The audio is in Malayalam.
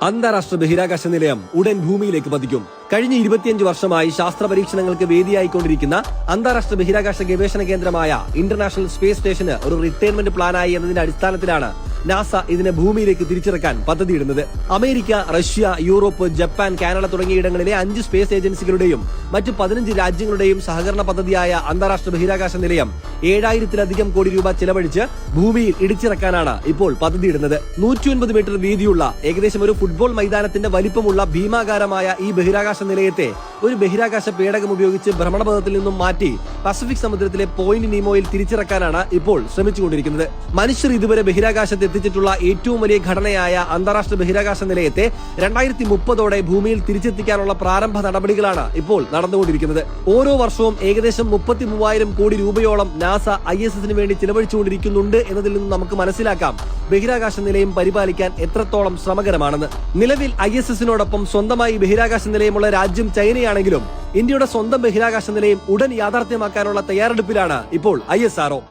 അന്താരാഷ്ട്ര ബഹിരാകാശ നിലയം ഉടൻ ഭൂമിയിലേക്ക് പതിക്കും. കഴിഞ്ഞ 25 വർഷമായി ശാസ്ത്ര പരീക്ഷണങ്ങൾക്ക് വേദിയായിക്കൊണ്ടിരിക്കുന്ന അന്താരാഷ്ട്ര ബഹിരാകാശ ഗവേഷണ കേന്ദ്രമായ ഇന്റർനാഷണൽ സ്പേസ് സ്റ്റേഷന് ഒരു റിട്ടയർമെന്റ് പ്ലാനായി എന്നതിന്റെ അടിസ്ഥാനത്തിലാണ് നാസ ഇതിനെ ഭൂമിയിലേക്ക് തിരിച്ചിറക്കാൻ പദ്ധതിയിടുന്നത്. America, Russia, Europe, Japan, Canada തുടങ്ങിയിടങ്ങളിലെ 5 സ്പേസ് ഏജൻസികളുടെയും മറ്റ് 15 രാജ്യങ്ങളുടെയും സഹകരണ പദ്ധതിയായ അന്താരാഷ്ട്ര ബഹിരാകാശ നിലയം 7000-ലധികം കോടി രൂപ ചെലവഴിച്ച് ഭൂമിയിൽ ഇടിച്ചിറക്കാനാണ് ഇപ്പോൾ പദ്ധതിയിടുന്നത്. 109 മീറ്റർ വീതിയുള്ള ഏകദേശം ഒരു ഫുട്ബോൾ മൈതാനത്തിന്റെ വലിപ്പമുള്ള ഭീമാകാരമായ ഈ ബഹിരാകാശ നിലയത്തെ ഒരു ബഹിരാകാശ പേടകം ഉപയോഗിച്ച് ഭ്രമണപഥത്തിൽ നിന്നും മാറ്റി പസഫിക് സമുദ്രത്തിലെ പോയിന്റ് നീമോയിൽ തിരിച്ചിറക്കാനാണ് ഇപ്പോൾ ശ്രമിച്ചുകൊണ്ടിരിക്കുന്നത്. മനുഷ്യർ ഇതുവരെ ബഹിരാകാശത്ത് എത്തിച്ചിട്ടുള്ള ഏറ്റവും വലിയ ഘടനയായ അന്താരാഷ്ട്ര ബഹിരാകാശ നിലയത്തെ 2030 ഭൂമിയിൽ തിരിച്ചെത്തിക്കാനുള്ള പ്രാരംഭ നടപടികളാണ് ഇപ്പോൾ നടന്നുകൊണ്ടിരിക്കുന്നത്. ഓരോ വർഷവും ഏകദേശം 33,000 കോടി രൂപയോളം നാസ ISS-ന് വേണ്ടി ചിലവഴിച്ചുകൊണ്ടിരിക്കുന്നുണ്ട് എന്നതിൽ നിന്ന് നമുക്ക് മനസ്സിലാക്കാം ബഹിരാകാശ നിലയം പരിപാലിക്കാൻ എത്രത്തോളം ശ്രമകരമാണെന്ന്. നിലവിൽ ISS-നോടൊപ്പം സ്വന്തമായി ബഹിരാകാശ നിലയമുള്ള രാജ്യം ചൈനയാണെങ്കിലും ഇന്ത്യയുടെ സ്വന്തം ബഹിരാകാശ നിലയം ഉടൻ യാഥാർത്ഥ്യമാക്കാനുള്ള തയ്യാറെടുപ്പിലാണ് ഇപ്പോൾ ISRO.